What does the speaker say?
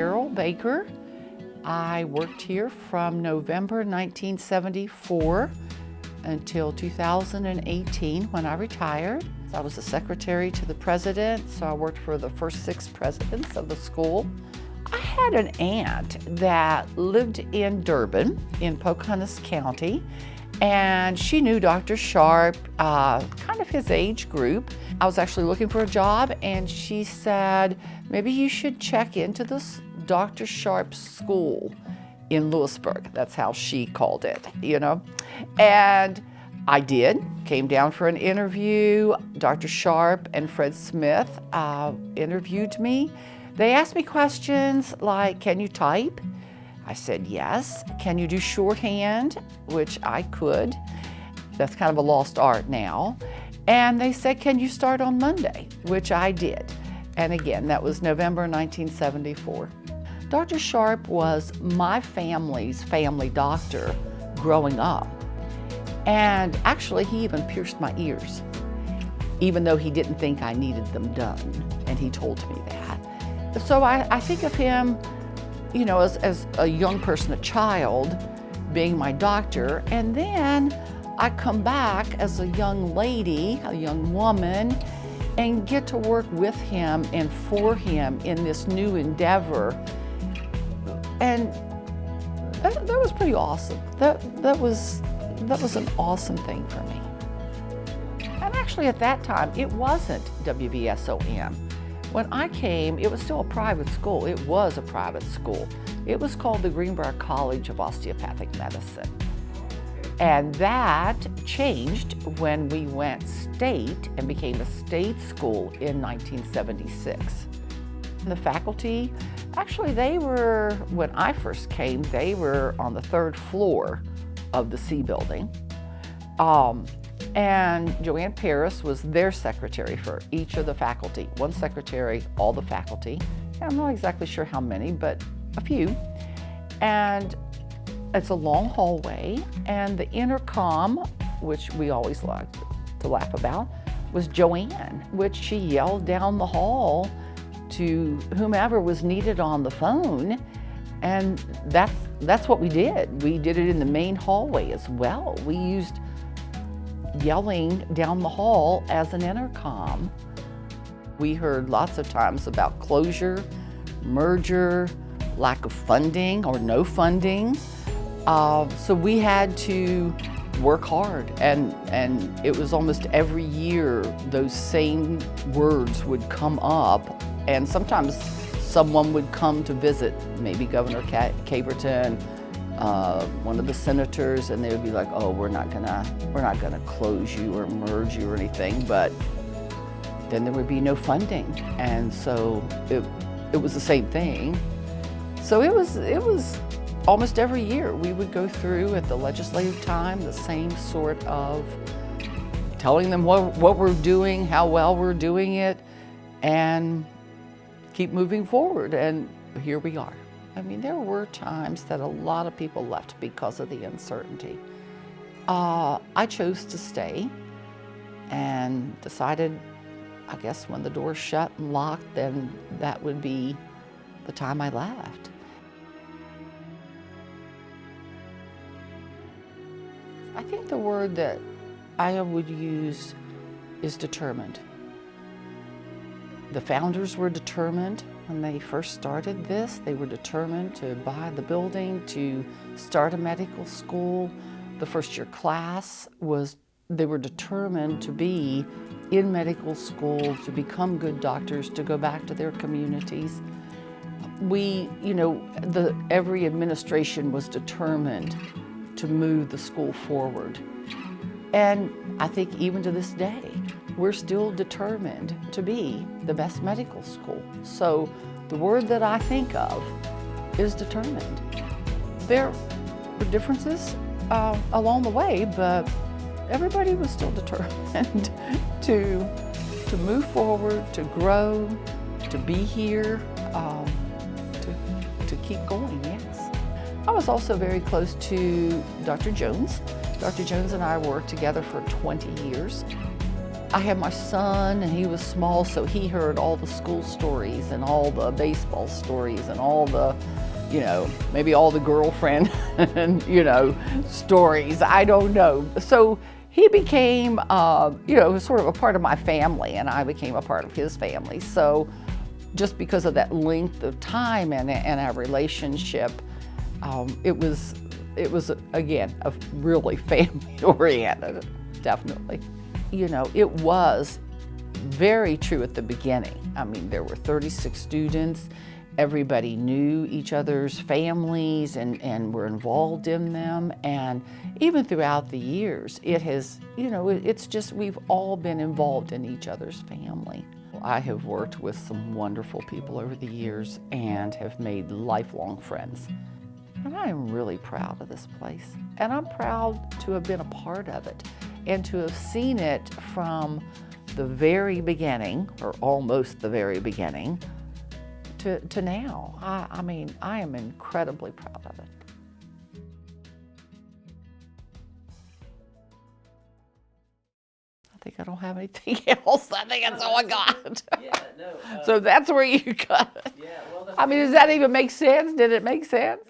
Cheryl Baker. I worked here from November 1974 until 2018 when I retired. I was the secretary to the president, so I worked for the first 6 presidents of the school. I had an aunt that lived in Durban in Pocahontas County, and she knew Dr. Sharp, kind of his age group. I was actually looking for a job, and she said, maybe you should check into this Dr. Sharp school in Lewisburg. That's how she called it, you know. And I did, came down for an interview. Dr. Sharp and Fred Smith interviewed me. They asked me questions like, can you type? I said yes. Can you do shorthand? Which I could. That's kind of a lost art now. And they said, can you start on Monday? Which I did. And again, that was November 1974. Dr. Sharp was my family's family doctor growing up. And actually, he even pierced my ears, even though he didn't think I needed them done, and he told me that. So I think of him, you know, as a young person, a child, being my doctor, and then I come back as a young lady, a young woman, and get to work with him and for him in this new endeavor. And that was pretty awesome. That was an awesome thing for me. And actually at that time, it wasn't WVSOM. When I came, it was still a private school. It was a private school. It was called the Greenbrier College of Osteopathic Medicine. And that changed when we went state and became a state school in 1976. The faculty, actually they were, when I first came, they were on the 3rd floor of the C building. And Joanne Paris was their secretary for each of the faculty. One secretary, all the faculty. I'm not exactly sure how many, but a few. And it's a long hallway, and the intercom, which we always liked to laugh about, was Joanne, which she yelled down the hall to whomever was needed on the phone. And that's what we did. We did it in the main hallway as well. We used yelling down the hall as an intercom. We heard lots of times about closure, merger, lack of funding or no funding. So we had to work hard, and it was almost every year those same words would come up, and sometimes someone would come to visit, maybe Governor Caberton, one of the senators, and they would be like, oh, we're not gonna close you or merge you or anything, but then there would be no funding. And so it was the same thing. So it was almost every year we would go through at the legislative time the same sort of telling them what we're doing, how well we're doing it, and keep moving forward. And here we are. I mean, there were times that a lot of people left because of the uncertainty. I chose to stay and decided, I guess when the door shut and locked, then that would be the time I left. I think the word that I would use is determined. The founders were determined. When they first started this, they were determined to buy the building, to start a medical school. The first year class they were determined to be in medical school, to become good doctors, to go back to their communities. Every administration was determined to move the school forward. And I think even to this day, we're still determined to be the best medical school. So the word that I think of is determined. There were differences along the way, but everybody was still determined to move forward, to grow, to be here, to keep going, yes. I was also very close to Dr. Jones. Dr. Jones and I worked together for 20 years. I had my son, and he was small, so he heard all the school stories and all the baseball stories and all the, maybe all the girlfriend, stories. I don't know. So he became, sort of a part of my family, and I became a part of his family. So just because of that length of time and our relationship, it was again, a really family-oriented, definitely. It was very true at the beginning. I mean, there were 36 students. Everybody knew each other's families and were involved in them. And even throughout the years, it has, it's just, we've all been involved in each other's family. I have worked with some wonderful people over the years and have made lifelong friends. And I am really proud of this place. And I'm proud to have been a part of it and to have seen it from the very beginning, or almost the very beginning, to now. I mean, I am incredibly proud of it. I think I don't have anything else. I think that's all I got. Yeah, no. So that's where you got it. Yeah, well, I mean, does that even make sense? Did it make sense?